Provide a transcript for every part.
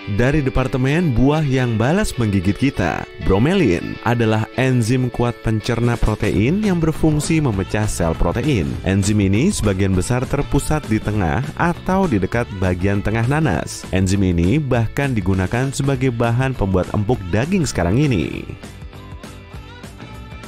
Dari Departemen Buah yang Balas Menggigit Kita, bromelin adalah enzim kuat pencerna protein yang berfungsi memecah sel protein. Enzim ini sebagian besar terpusat di tengah atau di dekat bagian tengah nanas. Enzim ini bahkan digunakan sebagai bahan pembuat empuk daging sekarang ini.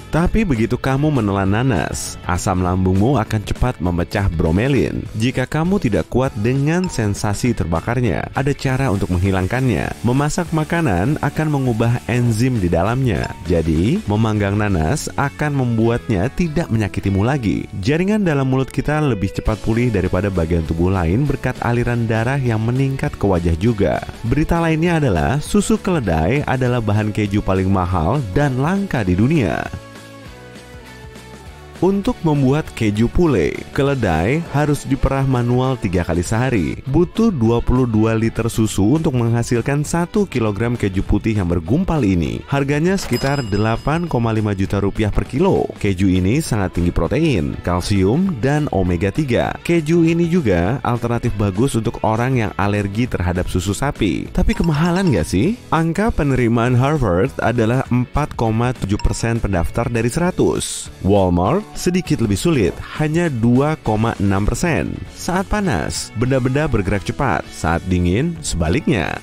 Tapi begitu kamu menelan nanas, asam lambungmu akan cepat memecah bromelin. Jika kamu tidak kuat dengan sensasi terbakarnya, ada cara untuk menghilangkannya. Memasak makanan akan mengubah enzim di dalamnya. Jadi, memanggang nanas akan membuatnya tidak menyakitimu lagi. Jaringan dalam mulut kita lebih cepat pulih daripada bagian tubuh lain berkat aliran darah yang meningkat ke wajah juga. Berita lainnya adalah susu keledai adalah bahan keju paling mahal dan langka di dunia. Untuk membuat keju pule, keledai harus diperah manual 3 kali sehari. Butuh 22 liter susu untuk menghasilkan 1 kg keju putih yang bergumpal ini. Harganya sekitar 8,5 juta rupiah per kilo. Keju ini sangat tinggi protein, kalsium, dan omega 3. Keju ini juga alternatif bagus untuk orang yang alergi terhadap susu sapi. Tapi kemahalan nggak sih? Angka penerimaan Harvard adalah 4,7% pendaftar dari 100. Walmart sedikit lebih sulit, hanya 2,6%. Saat panas, benda-benda bergerak cepat. Saat dingin, sebaliknya.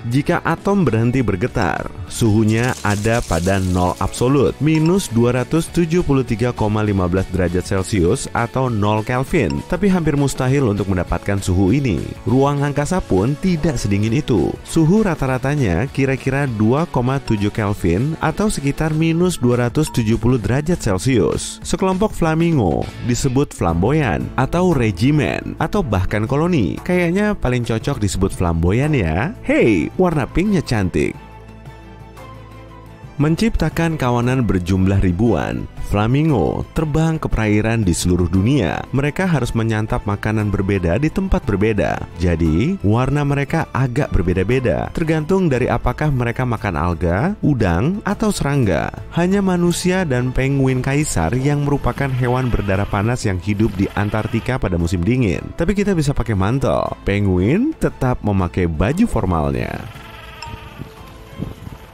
Jika atom berhenti bergetar, suhunya ada pada 0 absolut, minus 273,15 derajat Celcius atau 0 Kelvin. Tapi hampir mustahil untuk mendapatkan suhu ini. Ruang angkasa pun tidak sedingin itu. Suhu rata-ratanya kira-kira 2,7 Kelvin atau sekitar minus 270 derajat Celcius. Sekelompok flamingo disebut flamboyan atau regimen atau bahkan koloni. Kayaknya paling cocok disebut flamboyan ya. Hey, warna pinknya cantik. Menciptakan kawanan berjumlah ribuan, flamingo terbang ke perairan di seluruh dunia. Mereka harus menyantap makanan berbeda di tempat berbeda. Jadi, warna mereka agak berbeda-beda, tergantung dari apakah mereka makan alga, udang, atau serangga. Hanya manusia dan penguin kaisar yang merupakan hewan berdarah panas yang hidup di Antartika pada musim dingin. Tapi kita bisa pakai mantel. Penguin tetap memakai baju formalnya.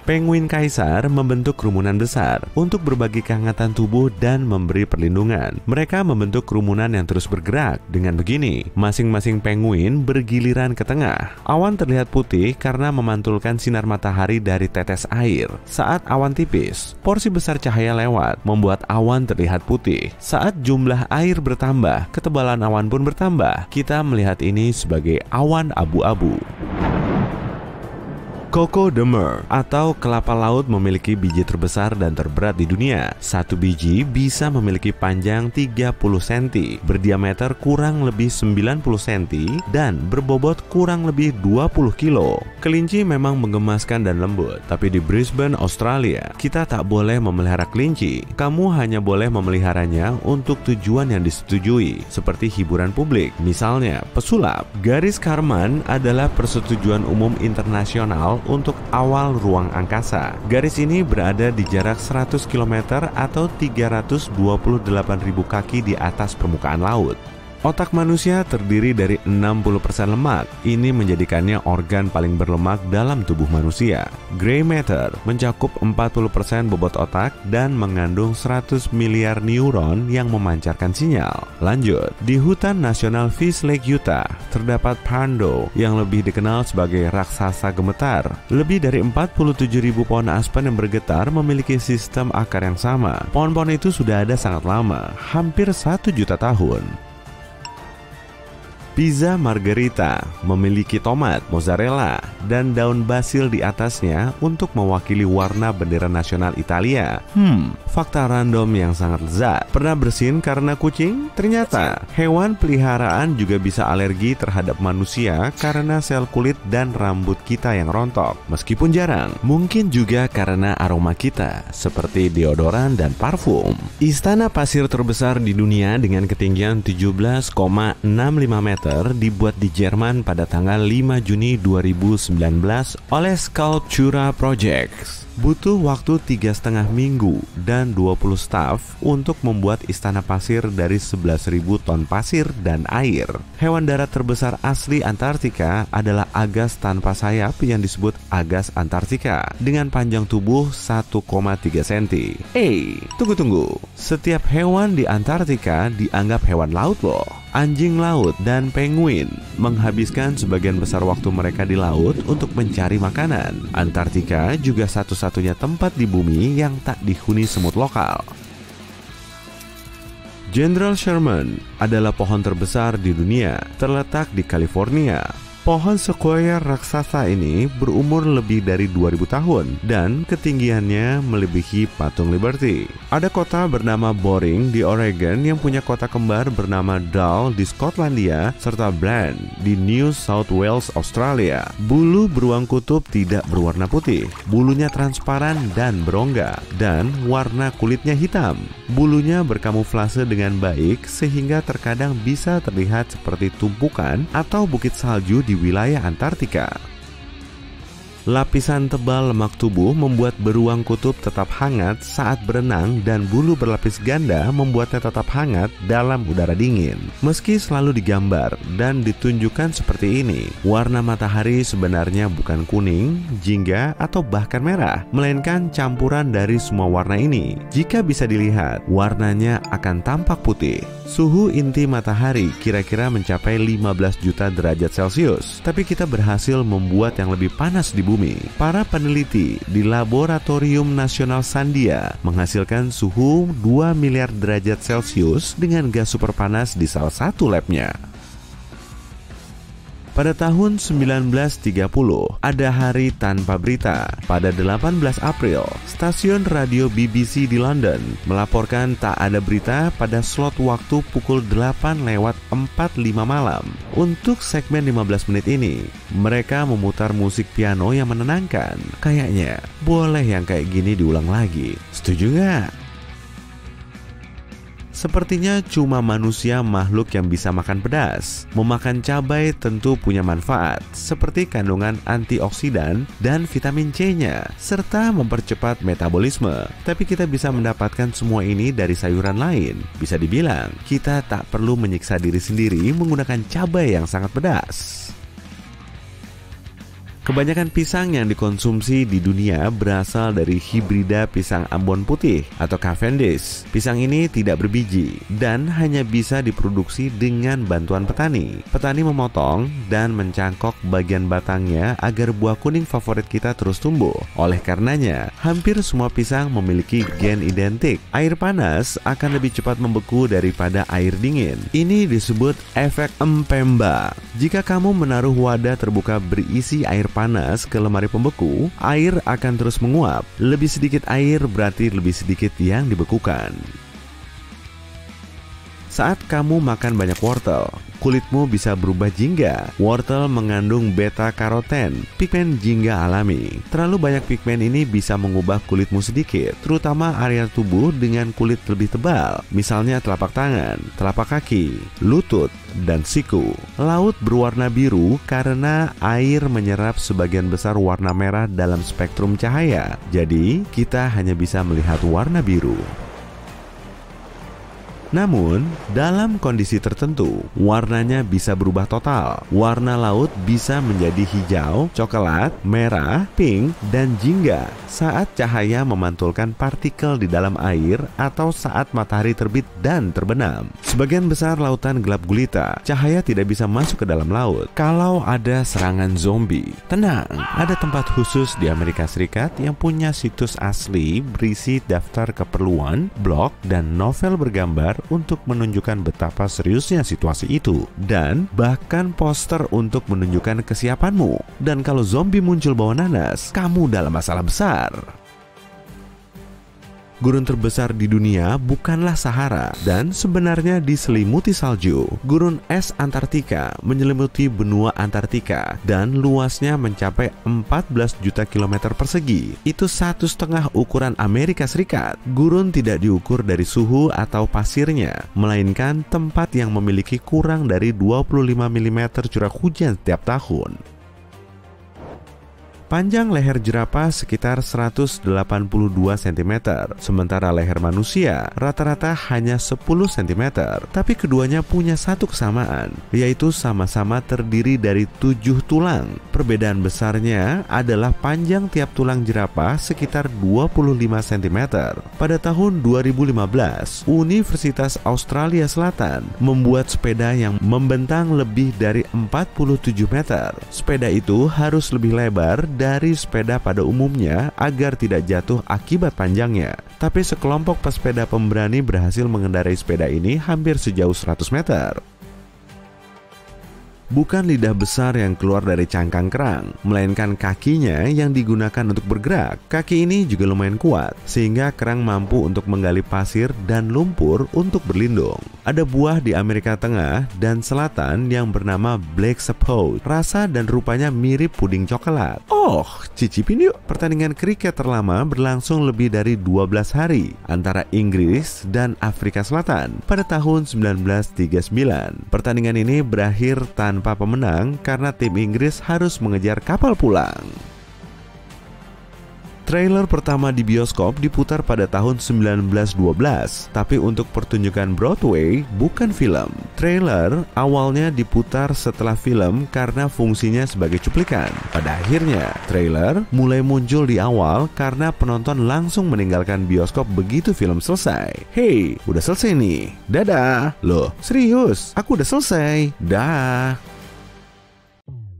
Penguin kaisar membentuk kerumunan besar untuk berbagi kehangatan tubuh dan memberi perlindungan. Mereka membentuk kerumunan yang terus bergerak. Dengan begini, masing-masing penguin bergiliran ke tengah. Awan terlihat putih karena memantulkan sinar matahari dari tetes air. Saat awan tipis, porsi besar cahaya lewat, membuat awan terlihat putih. Saat jumlah air bertambah, ketebalan awan pun bertambah. Kita melihat ini sebagai awan abu-abu. Coco de Mer atau kelapa laut memiliki biji terbesar dan terberat di dunia. Satu biji bisa memiliki panjang 30 cm, berdiameter kurang lebih 90 cm, dan berbobot kurang lebih 20 kilo. Kelinci memang menggemaskan dan lembut, tapi di Brisbane, Australia, kita tak boleh memelihara kelinci. Kamu hanya boleh memeliharanya untuk tujuan yang disetujui, seperti hiburan publik, misalnya pesulap. Garis Kármán adalah persetujuan umum internasional untuk awal ruang angkasa. Garis ini berada di jarak 100 km atau 328.000 kaki di atas permukaan laut. Otak manusia terdiri dari 60% lemak. Ini menjadikannya organ paling berlemak dalam tubuh manusia. Grey matter mencakup 40% bobot otak dan mengandung 100 miliar neuron yang memancarkan sinyal. Lanjut, di Hutan Nasional Fish Lake, Utah, terdapat pando yang lebih dikenal sebagai raksasa gemetar. Lebih dari 47.000 pohon aspen yang bergetar memiliki sistem akar yang sama. Pohon-pohon itu sudah ada sangat lama, hampir 1 juta tahun. Pizza margherita memiliki tomat, mozzarella, dan daun basil di atasnya untuk mewakili warna bendera nasional Italia. Fakta random yang sangat lezat. Pernah bersin karena kucing? Ternyata, hewan peliharaan juga bisa alergi terhadap manusia karena sel kulit dan rambut kita yang rontok. Meskipun jarang, mungkin juga karena aroma kita, seperti deodoran dan parfum. Istana pasir terbesar di dunia dengan ketinggian 17,65 meter Meter dibuat di Jerman pada tanggal 5 Juni 2019 oleh Sculptura Projects. Butuh waktu 3,5 minggu dan 20 staf untuk membuat istana pasir dari 11.000 ton pasir dan air. Hewan darat terbesar asli Antartika adalah agas tanpa sayap yang disebut agas Antartika dengan panjang tubuh 1,3 cm. Tunggu. Setiap hewan di Antartika dianggap hewan laut loh. Anjing laut dan penguin menghabiskan sebagian besar waktu mereka di laut untuk mencari makanan. Antartika juga satu-satunya tempat di bumi yang tak dihuni semut lokal. General Sherman adalah pohon terbesar di dunia, terletak di California. Pohon sequoia raksasa ini berumur lebih dari 2000 tahun dan ketinggiannya melebihi patung Liberty. Ada kota bernama Boring di Oregon yang punya kota kembar bernama Dal di Skotlandia serta Bland di New South Wales, Australia. Bulu beruang kutub tidak berwarna putih, bulunya transparan dan berongga dan warna kulitnya hitam. Bulunya berkamuflase dengan baik sehingga terkadang bisa terlihat seperti tumpukan atau bukit salju di wilayah Antartika. Lapisan tebal lemak tubuh membuat beruang kutub tetap hangat saat berenang dan bulu berlapis ganda membuatnya tetap hangat dalam udara dingin. Meski selalu digambar dan ditunjukkan seperti ini, warna matahari sebenarnya bukan kuning, jingga, atau bahkan merah, melainkan campuran dari semua warna ini. Jika bisa dilihat, warnanya akan tampak putih. Suhu inti matahari kira-kira mencapai 15 juta derajat Celcius, tapi kita berhasil membuat yang lebih panas di bumi. Para peneliti di Laboratorium Nasional Sandia menghasilkan suhu 2 miliar derajat Celcius dengan gas super panas di salah satu labnya. Pada tahun 1930, ada hari tanpa berita. Pada 18 April, stasiun radio BBC di London melaporkan tak ada berita pada slot waktu pukul 8:45 malam. Untuk segmen 15 menit ini, mereka memutar musik piano yang menenangkan. Kayaknya, boleh yang kayak gini diulang lagi. Setuju nggak? Sepertinya cuma manusia makhluk yang bisa makan pedas. Memakan cabai tentu punya manfaat, seperti kandungan antioksidan dan vitamin C-nya, serta mempercepat metabolisme. Tapi kita bisa mendapatkan semua ini dari sayuran lain. Bisa dibilang, kita tak perlu menyiksa diri sendiri menggunakan cabai yang sangat pedas. Kebanyakan pisang yang dikonsumsi di dunia berasal dari hibrida pisang Ambon putih atau Cavendish. Pisang ini tidak berbiji dan hanya bisa diproduksi dengan bantuan petani. Petani memotong dan mencangkok bagian batangnya agar buah kuning favorit kita terus tumbuh. Oleh karenanya, hampir semua pisang memiliki gen identik. Air panas akan lebih cepat membeku daripada air dingin. Ini disebut efek empemba. Jika kamu menaruh wadah terbuka berisi air panas ke lemari pembeku, air akan terus menguap. Lebih sedikit air berarti lebih sedikit yang dibekukan. Saat kamu makan banyak wortel, kulitmu bisa berubah jingga. Wortel mengandung beta-karoten, pigmen jingga alami. Terlalu banyak pigmen ini bisa mengubah kulitmu sedikit, terutama area tubuh dengan kulit lebih tebal, misalnya telapak tangan, telapak kaki, lutut, dan siku. Laut berwarna biru karena air menyerap sebagian besar warna merah dalam spektrum cahaya. Jadi, kita hanya bisa melihat warna biru. Namun, dalam kondisi tertentu, warnanya bisa berubah total. Warna laut bisa menjadi hijau, coklat, merah, pink, dan jingga saat cahaya memantulkan partikel di dalam air atau saat matahari terbit dan terbenam. Sebagian besar lautan gelap gulita, cahaya tidak bisa masuk ke dalam laut. Kalau ada serangan zombie, tenang, ada tempat khusus di Amerika Serikat yang punya situs asli berisi daftar keperluan, blog, dan novel bergambar untuk menunjukkan betapa seriusnya situasi itu, dan bahkan poster untuk menunjukkan kesiapanmu. Dan kalau zombie muncul bawa nanas, kamu dalam masalah besar. Gurun terbesar di dunia bukanlah Sahara dan sebenarnya diselimuti salju. Gurun es Antartika menyelimuti benua Antartika dan luasnya mencapai 14 juta kilometer persegi. Itu 1,5 ukuran Amerika Serikat. Gurun tidak diukur dari suhu atau pasirnya, melainkan tempat yang memiliki kurang dari 25 mm curah hujan setiap tahun. Panjang leher jerapah sekitar 182 cm, sementara leher manusia rata-rata hanya 10 cm. Tapi keduanya punya satu kesamaan, yaitu sama-sama terdiri dari 7 tulang. Perbedaan besarnya adalah panjang tiap tulang jerapah sekitar 25 cm. Pada tahun 2015, Universitas Australia Selatan membuat sepeda yang membentang lebih dari 47 meter. Sepeda itu harus lebih lebar dari sepeda pada umumnya agar tidak jatuh akibat panjangnya. Tapi sekelompok pesepeda pemberani berhasil mengendarai sepeda ini hampir sejauh 100 meter. Bukan lidah besar yang keluar dari cangkang kerang, melainkan kakinya yang digunakan untuk bergerak. Kaki ini juga lumayan kuat, sehingga kerang mampu untuk menggali pasir dan lumpur untuk berlindung. Ada buah di Amerika Tengah dan Selatan yang bernama Black Sapode. Rasa dan rupanya mirip puding coklat. Oh, cicipin yuk! Pertandingan kriket terlama berlangsung lebih dari 12 hari antara Inggris dan Afrika Selatan pada tahun 1939. Pertandingan ini berakhir tanpa pemenang karena tim Inggris harus mengejar kapal pulang. Trailer pertama di bioskop diputar pada tahun 1912, tapi untuk pertunjukan Broadway bukan film. Trailer awalnya diputar setelah film karena fungsinya sebagai cuplikan. Pada akhirnya, trailer mulai muncul di awal karena penonton langsung meninggalkan bioskop begitu film selesai. Hey, udah selesai nih. Dadah. Loh, serius? Aku udah selesai. Dah.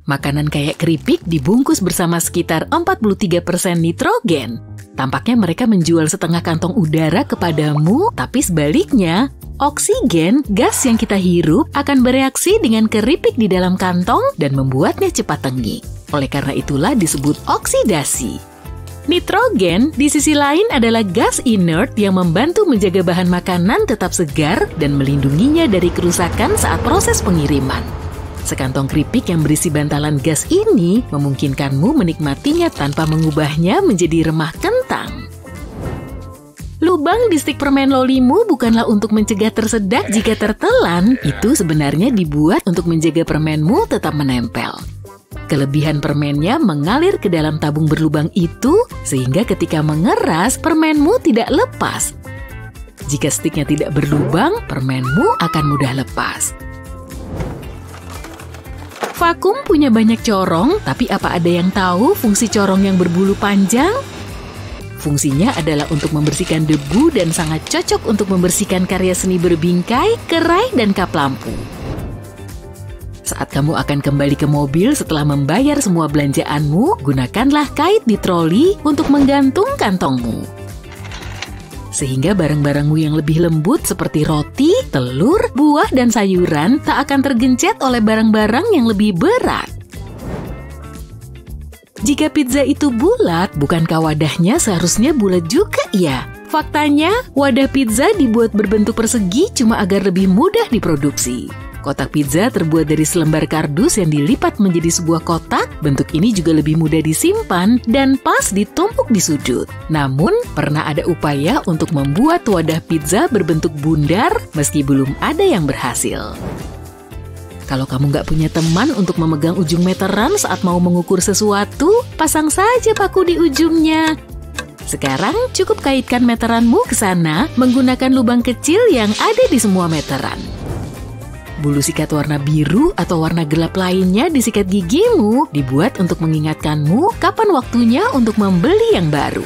Makanan kayak keripik dibungkus bersama sekitar 43% nitrogen. Tampaknya mereka menjual setengah kantong udara kepadamu, tapi sebaliknya, oksigen, gas yang kita hirup, akan bereaksi dengan keripik di dalam kantong dan membuatnya cepat tengik. Oleh karena itulah disebut oksidasi. Nitrogen di sisi lain adalah gas inert yang membantu menjaga bahan makanan tetap segar dan melindunginya dari kerusakan saat proses pengiriman. Sekantong keripik yang berisi bantalan gas ini memungkinkanmu menikmatinya tanpa mengubahnya menjadi remah kentang. Lubang di stik permen lolimu bukanlah untuk mencegah tersedak jika tertelan, itu sebenarnya dibuat untuk menjaga permenmu tetap menempel. Kelebihan permennya mengalir ke dalam tabung berlubang itu, sehingga ketika mengeras, permenmu tidak lepas. Jika stiknya tidak berlubang, permenmu akan mudah lepas. Vakum punya banyak corong, tapi apa ada yang tahu fungsi corong yang berbulu panjang? Fungsinya adalah untuk membersihkan debu dan sangat cocok untuk membersihkan karya seni berbingkai, kerai, dan kap lampu. Saat kamu akan kembali ke mobil setelah membayar semua belanjaanmu, gunakanlah kait di troli untuk menggantung kantongmu. Sehingga barang-barangmu yang lebih lembut seperti roti, telur, buah, dan sayuran tak akan tergencet oleh barang-barang yang lebih berat. Jika pizza itu bulat, bukankah wadahnya seharusnya bulat juga ya? Faktanya, wadah pizza dibuat berbentuk persegi cuma agar lebih mudah diproduksi. Kotak pizza terbuat dari selembar kardus yang dilipat menjadi sebuah kotak. Bentuk ini juga lebih mudah disimpan dan pas ditumpuk di sudut. Namun, pernah ada upaya untuk membuat wadah pizza berbentuk bundar meski belum ada yang berhasil. Kalau kamu nggak punya teman untuk memegang ujung meteran saat mau mengukur sesuatu, pasang saja paku di ujungnya. Sekarang cukup kaitkan meteranmu ke sana menggunakan lubang kecil yang ada di semua meteran. Bulu sikat warna biru atau warna gelap lainnya di sikat gigimu dibuat untuk mengingatkanmu kapan waktunya untuk membeli yang baru.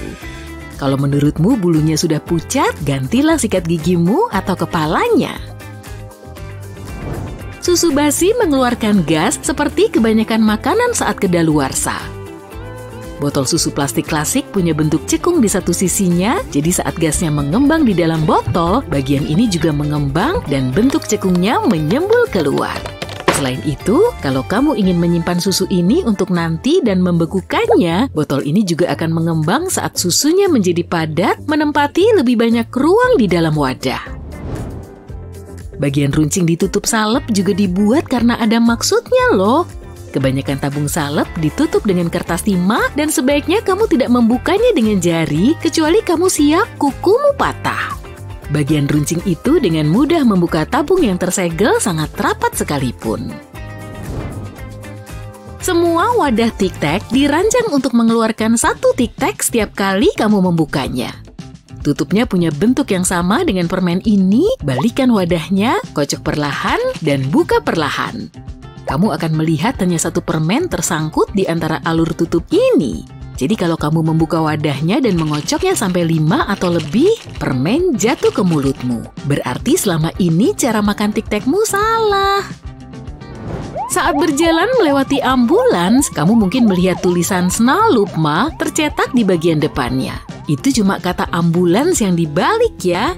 Kalau menurutmu bulunya sudah pucat, gantilah sikat gigimu atau kepalanya. Susu basi mengeluarkan gas seperti kebanyakan makanan saat kedaluarsa. Botol susu plastik klasik punya bentuk cekung di satu sisinya, jadi saat gasnya mengembang di dalam botol, bagian ini juga mengembang dan bentuk cekungnya menyembul keluar. Selain itu, kalau kamu ingin menyimpan susu ini untuk nanti dan membekukannya, botol ini juga akan mengembang saat susunya menjadi padat, menempati lebih banyak ruang di dalam wadah. Bagian runcing ditutup salep juga dibuat karena ada maksudnya loh. Kebanyakan tabung salep ditutup dengan kertas timah dan sebaiknya kamu tidak membukanya dengan jari kecuali kamu siap kukumu patah. Bagian runcing itu dengan mudah membuka tabung yang tersegel sangat rapat sekalipun. Semua wadah tic-tac dirancang untuk mengeluarkan satu tic-tac setiap kali kamu membukanya. Tutupnya punya bentuk yang sama dengan permen ini, balikan wadahnya, kocok perlahan, dan buka perlahan. Kamu akan melihat hanya satu permen tersangkut di antara alur tutup ini. Jadi kalau kamu membuka wadahnya dan mengocoknya sampai 5 atau lebih, permen jatuh ke mulutmu. Berarti selama ini cara makan tic-tacmu salah. Saat berjalan melewati ambulans, kamu mungkin melihat tulisan Snalupma tercetak di bagian depannya. Itu cuma kata ambulans yang dibalik ya.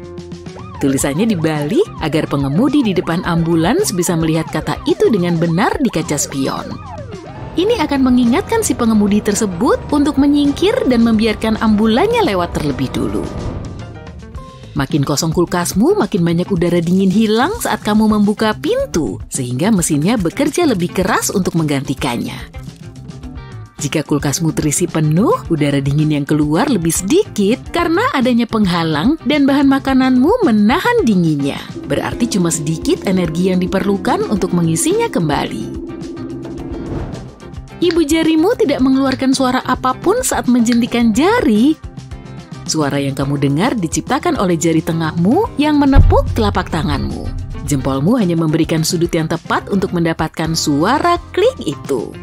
Tulisannya dibalik agar pengemudi di depan ambulans bisa melihat kata itu dengan benar di kaca spion. Ini akan mengingatkan si pengemudi tersebut untuk menyingkir dan membiarkan ambulannya lewat terlebih dulu. Makin kosong kulkasmu, makin banyak udara dingin hilang saat kamu membuka pintu, sehingga mesinnya bekerja lebih keras untuk menggantikannya. Jika kulkasmu terisi penuh, udara dingin yang keluar lebih sedikit karena adanya penghalang dan bahan makananmu menahan dinginnya. Berarti cuma sedikit energi yang diperlukan untuk mengisinya kembali. Ibu jarimu tidak mengeluarkan suara apapun saat menjentikan jari. Suara yang kamu dengar diciptakan oleh jari tengahmu yang menepuk telapak tanganmu. Jempolmu hanya memberikan sudut yang tepat untuk mendapatkan suara klik itu.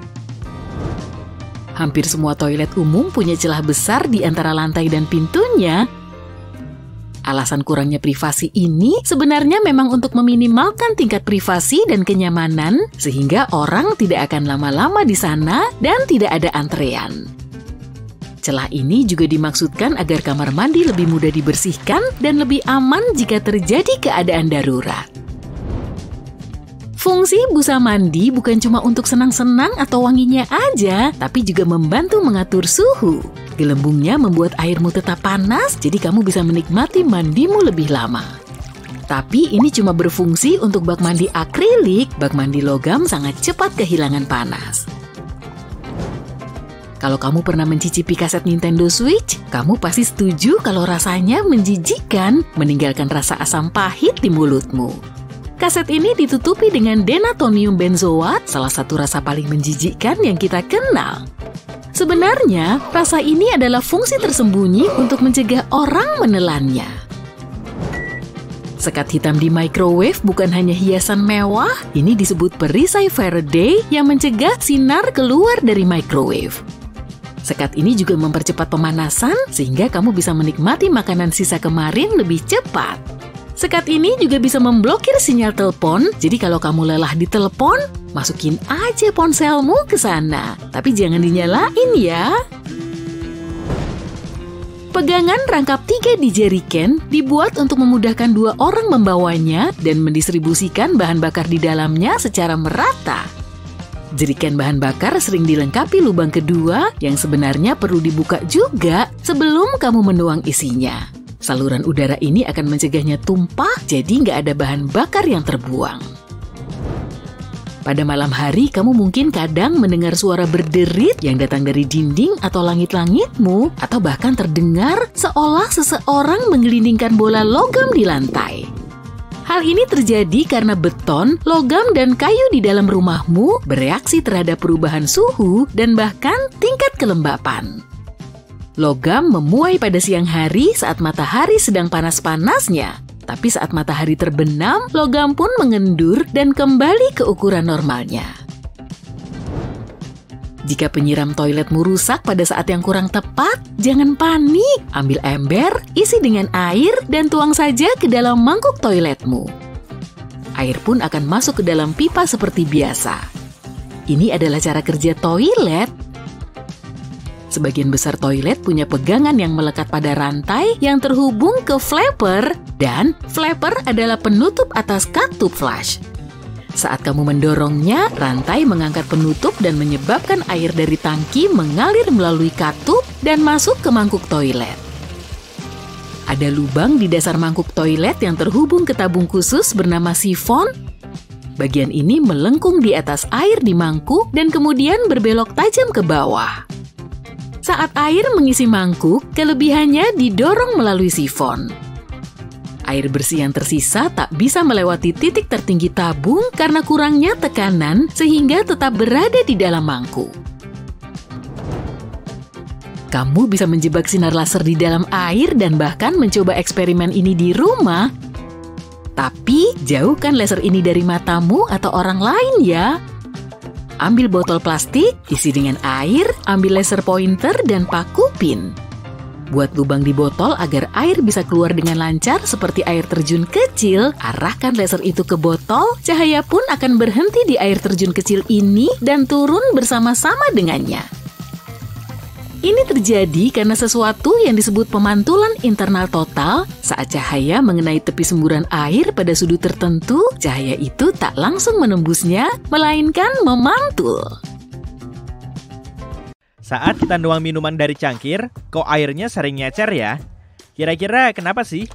Hampir semua toilet umum punya celah besar di antara lantai dan pintunya. Alasan kurangnya privasi ini sebenarnya memang untuk meminimalkan tingkat privasi dan kenyamanan, sehingga orang tidak akan lama-lama di sana dan tidak ada antrean. Celah ini juga dimaksudkan agar kamar mandi lebih mudah dibersihkan dan lebih aman jika terjadi keadaan darurat. Fungsi busa mandi bukan cuma untuk senang-senang atau wanginya aja, tapi juga membantu mengatur suhu. Gelembungnya membuat airmu tetap panas, jadi kamu bisa menikmati mandimu lebih lama. Tapi ini cuma berfungsi untuk bak mandi akrilik, bak mandi logam sangat cepat kehilangan panas. Kalau kamu pernah mencicipi kaset Nintendo Switch, kamu pasti setuju kalau rasanya menjijikkan, meninggalkan rasa asam pahit di mulutmu. Kaset ini ditutupi dengan denatonium benzoat, salah satu rasa paling menjijikkan yang kita kenal. Sebenarnya, rasa ini adalah fungsi tersembunyi untuk mencegah orang menelannya. Sekat hitam di microwave bukan hanya hiasan mewah, ini disebut perisai Faraday yang mencegah sinar keluar dari microwave. Sekat ini juga mempercepat pemanasan sehingga kamu bisa menikmati makanan sisa kemarin lebih cepat. Sekat ini juga bisa memblokir sinyal telepon, jadi kalau kamu lelah di telepon, masukin aja ponselmu ke sana. Tapi jangan dinyalain ya. Pegangan rangkap 3 di jerigen dibuat untuk memudahkan 2 orang membawanya dan mendistribusikan bahan bakar di dalamnya secara merata. Jerigen bahan bakar sering dilengkapi lubang kedua yang sebenarnya perlu dibuka juga sebelum kamu menuang isinya. Saluran udara ini akan mencegahnya tumpah, jadi nggak ada bahan bakar yang terbuang. Pada malam hari, kamu mungkin kadang mendengar suara berderit yang datang dari dinding atau langit-langitmu, atau bahkan terdengar seolah seseorang menggelindingkan bola logam di lantai. Hal ini terjadi karena beton, logam, dan kayu di dalam rumahmu bereaksi terhadap perubahan suhu dan bahkan tingkat kelembapan. Logam memuai pada siang hari saat matahari sedang panas-panasnya. Tapi saat matahari terbenam, logam pun mengendur dan kembali ke ukuran normalnya. Jika penyiram toiletmu rusak pada saat yang kurang tepat, jangan panik. Ambil ember, isi dengan air, dan tuang saja ke dalam mangkuk toiletmu. Air pun akan masuk ke dalam pipa seperti biasa. Ini adalah cara kerja toilet. Sebagian besar toilet punya pegangan yang melekat pada rantai yang terhubung ke flapper, dan flapper adalah penutup atas katup flush. Saat kamu mendorongnya, rantai mengangkat penutup dan menyebabkan air dari tangki mengalir melalui katup dan masuk ke mangkuk toilet. Ada lubang di dasar mangkuk toilet yang terhubung ke tabung khusus bernama sifon. Bagian ini melengkung di atas air di mangkuk dan kemudian berbelok tajam ke bawah. Saat air mengisi mangkuk, kelebihannya didorong melalui sifon. Air bersih yang tersisa tak bisa melewati titik tertinggi tabung karena kurangnya tekanan sehingga tetap berada di dalam mangkuk. Kamu bisa menjebak sinar laser di dalam air dan bahkan mencoba eksperimen ini di rumah. Tapi jauhkan laser ini dari matamu atau orang lain ya. Ambil botol plastik, isi dengan air, ambil laser pointer dan paku pin. Buat lubang di botol agar air bisa keluar dengan lancar seperti air terjun kecil. Arahkan laser itu ke botol, cahaya pun akan berhenti di air terjun kecil ini dan turun bersama-sama dengannya. Ini terjadi karena sesuatu yang disebut pemantulan internal total. Saat cahaya mengenai tepi semburan air pada sudut tertentu, cahaya itu tak langsung menembusnya, melainkan memantul. Saat kita nuang minuman dari cangkir, kok airnya sering nyecer ya? Kira-kira kenapa sih?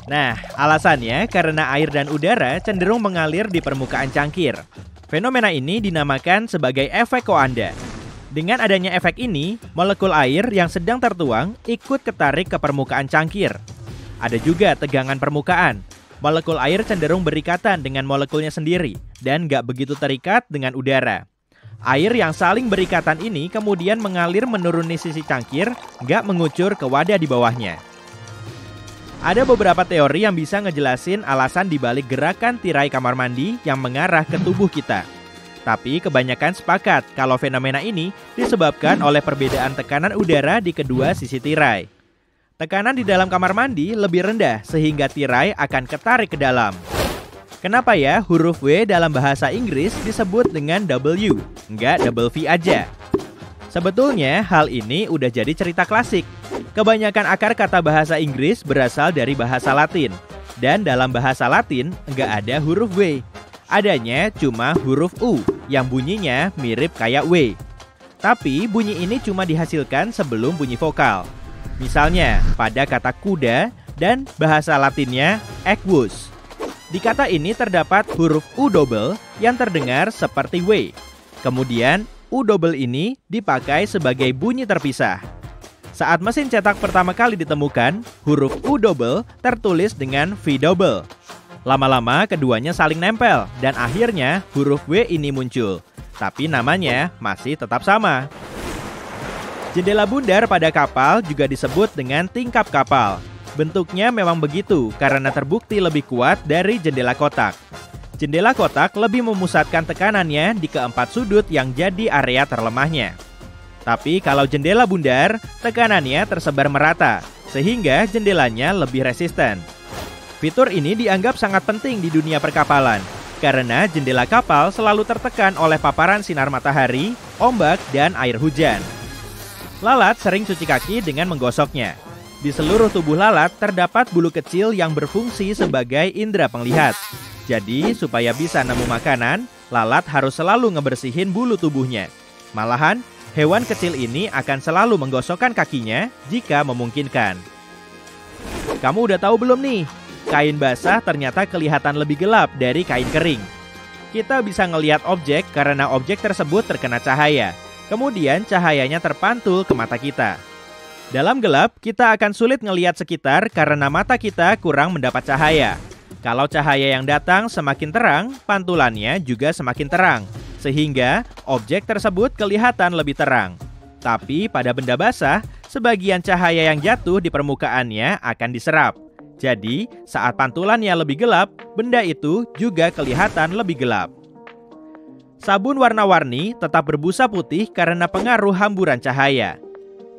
Nah, alasannya karena air dan udara cenderung mengalir di permukaan cangkir. Fenomena ini dinamakan sebagai efek Coanda. Dengan adanya efek ini, molekul air yang sedang tertuang ikut ketarik ke permukaan cangkir. Ada juga tegangan permukaan. Molekul air cenderung berikatan dengan molekulnya sendiri dan nggak begitu terikat dengan udara. Air yang saling berikatan ini kemudian mengalir menuruni sisi cangkir, nggak mengucur ke wadah di bawahnya. Ada beberapa teori yang bisa ngejelasin alasan dibalik gerakan tirai kamar mandi yang mengarah ke tubuh kita. Tapi kebanyakan sepakat kalau fenomena ini disebabkan oleh perbedaan tekanan udara di kedua sisi tirai. Tekanan di dalam kamar mandi lebih rendah sehingga tirai akan ketarik ke dalam. Kenapa ya huruf W dalam bahasa Inggris disebut dengan W, nggak double V aja? Sebetulnya hal ini udah jadi cerita klasik. Kebanyakan akar kata bahasa Inggris berasal dari bahasa Latin. Dan dalam bahasa Latin nggak ada huruf W. Adanya cuma huruf U yang bunyinya mirip kayak W. Tapi bunyi ini cuma dihasilkan sebelum bunyi vokal. Misalnya pada kata kuda dan bahasa Latinnya equus. Di kata ini terdapat huruf U double yang terdengar seperti W. Kemudian U double ini dipakai sebagai bunyi terpisah. Saat mesin cetak pertama kali ditemukan, huruf U double tertulis dengan V double. Lama-lama keduanya saling nempel dan akhirnya huruf W ini muncul. Tapi namanya masih tetap sama. Jendela bundar pada kapal juga disebut dengan tingkap kapal. Bentuknya memang begitu karena terbukti lebih kuat dari jendela kotak. Jendela kotak lebih memusatkan tekanannya di keempat sudut yang jadi area terlemahnya. Tapi kalau jendela bundar, tekanannya tersebar merata, sehingga jendelanya lebih resisten. Fitur ini dianggap sangat penting di dunia perkapalan, karena jendela kapal selalu tertekan oleh paparan sinar matahari, ombak, dan air hujan. Lalat sering cuci kaki dengan menggosoknya. Di seluruh tubuh lalat terdapat bulu kecil yang berfungsi sebagai indera penglihat. Jadi, supaya bisa nemu makanan, lalat harus selalu ngebersihin bulu tubuhnya. Malahan, hewan kecil ini akan selalu menggosokkan kakinya jika memungkinkan. Kamu udah tahu belum nih? Kain basah ternyata kelihatan lebih gelap dari kain kering. Kita bisa ngelihat objek karena objek tersebut terkena cahaya. Kemudian cahayanya terpantul ke mata kita. Dalam gelap, kita akan sulit ngelihat sekitar karena mata kita kurang mendapat cahaya. Kalau cahaya yang datang semakin terang, pantulannya juga semakin terang. Sehingga objek tersebut kelihatan lebih terang. Tapi pada benda basah, sebagian cahaya yang jatuh di permukaannya akan diserap. Jadi, saat pantulannya lebih gelap, benda itu juga kelihatan lebih gelap. Sabun warna-warni tetap berbusa putih karena pengaruh hamburan cahaya.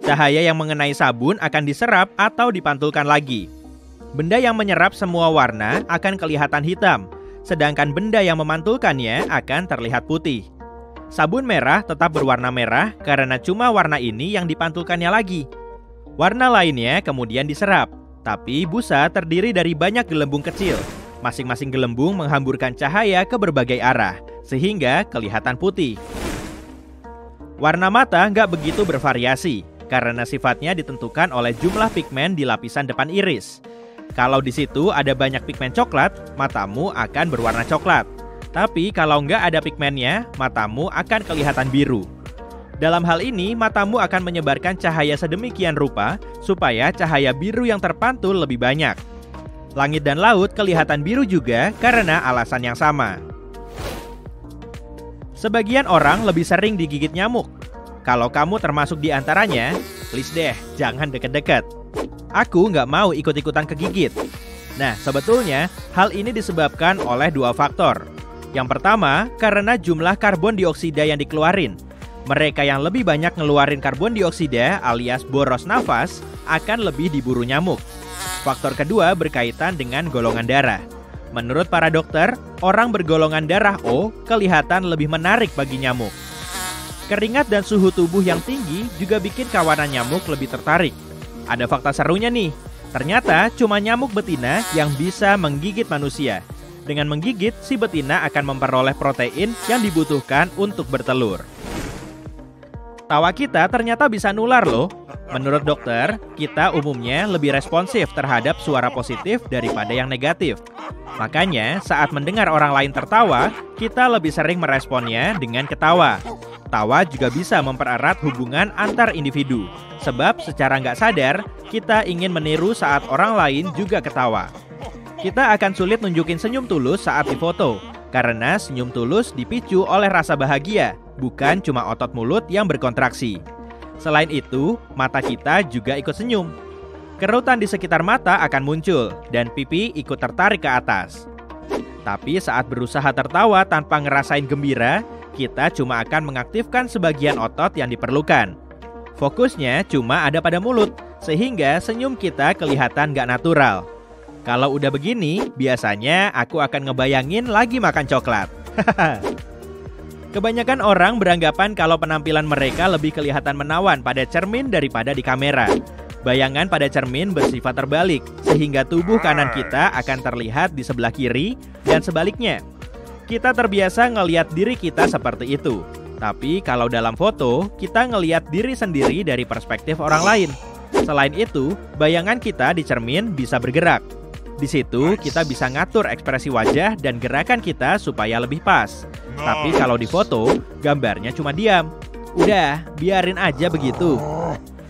Cahaya yang mengenai sabun akan diserap atau dipantulkan lagi. Benda yang menyerap semua warna akan kelihatan hitam, sedangkan benda yang memantulkannya akan terlihat putih. Sabun merah tetap berwarna merah karena cuma warna ini yang dipantulkannya lagi. Warna lainnya kemudian diserap. Tapi busa terdiri dari banyak gelembung kecil, Masing-masing gelembung menghamburkan cahaya ke berbagai arah, sehingga kelihatan putih. Warna mata nggak begitu bervariasi, karena sifatnya ditentukan oleh jumlah pigmen di lapisan depan iris. Kalau di situ ada banyak pigmen coklat, matamu akan berwarna coklat. Tapi kalau nggak ada pigmennya, matamu akan kelihatan biru. Dalam hal ini, matamu akan menyebarkan cahaya sedemikian rupa supaya cahaya biru yang terpantul lebih banyak. Langit dan laut kelihatan biru juga karena alasan yang sama. Sebagian orang lebih sering digigit nyamuk. Kalau kamu termasuk di antaranya, please deh, jangan deket-deket. Aku nggak mau ikut-ikutan kegigit. Nah, sebetulnya hal ini disebabkan oleh dua faktor. Yang pertama, karena jumlah karbon dioksida yang dikeluarin. Mereka yang lebih banyak ngeluarin karbon dioksida alias boros nafas akan lebih diburu nyamuk. Faktor kedua berkaitan dengan golongan darah. Menurut para dokter, orang bergolongan darah O kelihatan lebih menarik bagi nyamuk. Keringat dan suhu tubuh yang tinggi juga bikin kawanan nyamuk lebih tertarik. Ada fakta serunya nih, ternyata cuma nyamuk betina yang bisa menggigit manusia. Dengan menggigit, si betina akan memperoleh protein yang dibutuhkan untuk bertelur. Tawa kita ternyata bisa nular loh. Menurut dokter, kita umumnya lebih responsif terhadap suara positif daripada yang negatif. Makanya, saat mendengar orang lain tertawa, kita lebih sering meresponnya dengan ketawa. Tawa juga bisa mempererat hubungan antar individu. Sebab secara nggak sadar, kita ingin meniru saat orang lain juga ketawa. Kita akan sulit nunjukin senyum tulus saat difoto, karena senyum tulus dipicu oleh rasa bahagia, bukan cuma otot mulut yang berkontraksi. Selain itu, mata kita juga ikut senyum. Kerutan di sekitar mata akan muncul, dan pipi ikut tertarik ke atas. Tapi saat berusaha tertawa tanpa ngerasain gembira, kita cuma akan mengaktifkan sebagian otot yang diperlukan. Fokusnya cuma ada pada mulut, sehingga senyum kita kelihatan gak natural. Kalau udah begini, biasanya aku akan ngebayangin lagi makan coklat. Kebanyakan orang beranggapan kalau penampilan mereka lebih kelihatan menawan pada cermin daripada di kamera. Bayangan pada cermin bersifat terbalik, sehingga tubuh kanan kita akan terlihat di sebelah kiri dan sebaliknya. Kita terbiasa ngelihat diri kita seperti itu. Tapi kalau dalam foto, kita ngelihat diri sendiri dari perspektif orang lain. Selain itu, bayangan kita di cermin bisa bergerak. Di situ kita bisa ngatur ekspresi wajah dan gerakan kita supaya lebih pas. Tapi kalau di foto, gambarnya cuma diam. Udah, biarin aja begitu.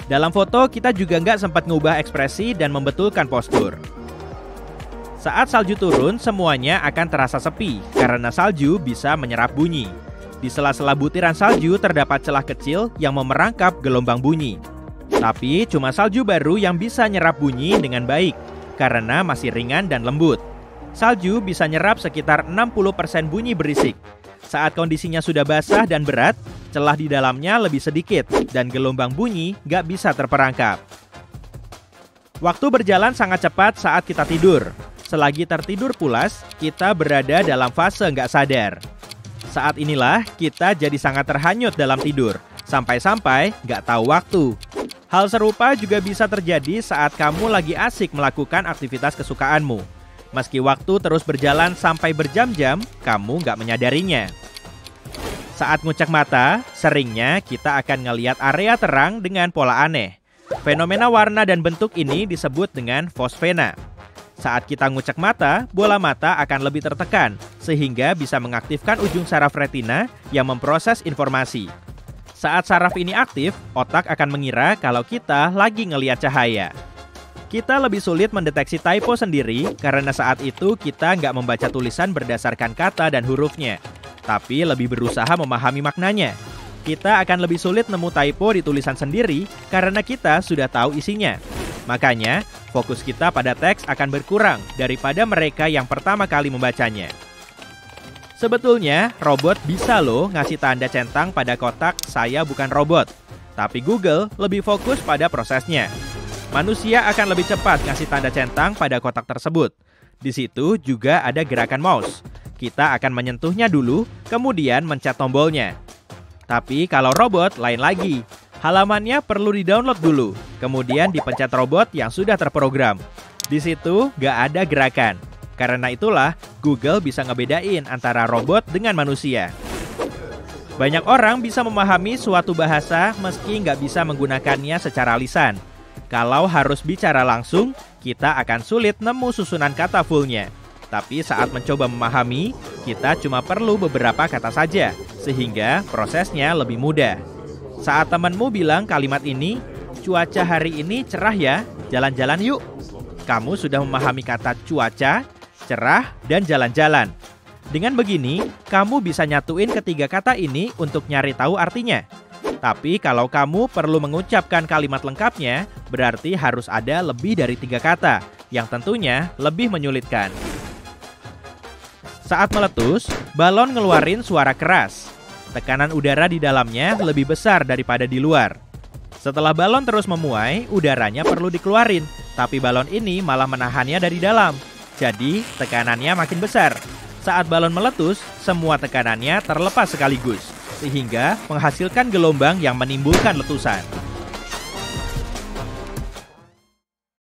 Dalam foto kita juga nggak sempat ngubah ekspresi dan membetulkan postur. Saat salju turun, semuanya akan terasa sepi karena salju bisa menyerap bunyi. Di sela-sela butiran salju terdapat celah kecil yang memerangkap gelombang bunyi. Tapi cuma salju baru yang bisa nyerap bunyi dengan baik karena masih ringan dan lembut. Salju bisa nyerap sekitar 60% bunyi berisik. Saat kondisinya sudah basah dan berat, celah di dalamnya lebih sedikit dan gelombang bunyi nggak bisa terperangkap. Waktu berjalan sangat cepat saat kita tidur. Selagi tertidur pulas, kita berada dalam fase nggak sadar. Saat inilah kita jadi sangat terhanyut dalam tidur, sampai-sampai nggak tahu waktu. Hal serupa juga bisa terjadi saat kamu lagi asik melakukan aktivitas kesukaanmu. Meski waktu terus berjalan sampai berjam-jam, kamu nggak menyadarinya. Saat ngucek mata, seringnya kita akan ngelihat area terang dengan pola aneh. Fenomena warna dan bentuk ini disebut dengan fosfena. Saat kita ngucek mata, bola mata akan lebih tertekan, sehingga bisa mengaktifkan ujung saraf retina yang memproses informasi. Saat saraf ini aktif, otak akan mengira kalau kita lagi ngelihat cahaya. Kita lebih sulit mendeteksi typo sendiri karena saat itu kita nggak membaca tulisan berdasarkan kata dan hurufnya, tapi lebih berusaha memahami maknanya. Kita akan lebih sulit nemu typo di tulisan sendiri karena kita sudah tahu isinya. Makanya, fokus kita pada teks akan berkurang daripada mereka yang pertama kali membacanya. Sebetulnya, robot bisa loh ngasih tanda centang pada kotak "Saya bukan robot". Tapi Google lebih fokus pada prosesnya. Manusia akan lebih cepat ngasih tanda centang pada kotak tersebut. Di situ juga ada gerakan mouse. Kita akan menyentuhnya dulu, kemudian mencet tombolnya. Tapi kalau robot lain lagi. Halamannya perlu di-download dulu, kemudian dipencet robot yang sudah terprogram. Di situ nggak ada gerakan. Karena itulah, Google bisa ngebedain antara robot dengan manusia. Banyak orang bisa memahami suatu bahasa meski nggak bisa menggunakannya secara lisan. Kalau harus bicara langsung, kita akan sulit nemu susunan kata fullnya. Tapi saat mencoba memahami, kita cuma perlu beberapa kata saja, sehingga prosesnya lebih mudah. Saat temanmu bilang kalimat ini, cuaca hari ini cerah ya, jalan-jalan yuk. Kamu sudah memahami kata cuaca, cerah, dan jalan-jalan. Dengan begini, kamu bisa nyatuin ketiga kata ini untuk nyari tahu artinya. Tapi kalau kamu perlu mengucapkan kalimat lengkapnya, berarti harus ada lebih dari 3 kata, yang tentunya lebih menyulitkan. Saat meletus, balon ngeluarin suara keras. Tekanan udara di dalamnya lebih besar daripada di luar. Setelah balon terus memuai, udaranya perlu dikeluarin, tapi balon ini malah menahannya dari dalam. Jadi, tekanannya makin besar. Saat balon meletus, semua tekanannya terlepas sekaligus, sehingga menghasilkan gelombang yang menimbulkan letusan.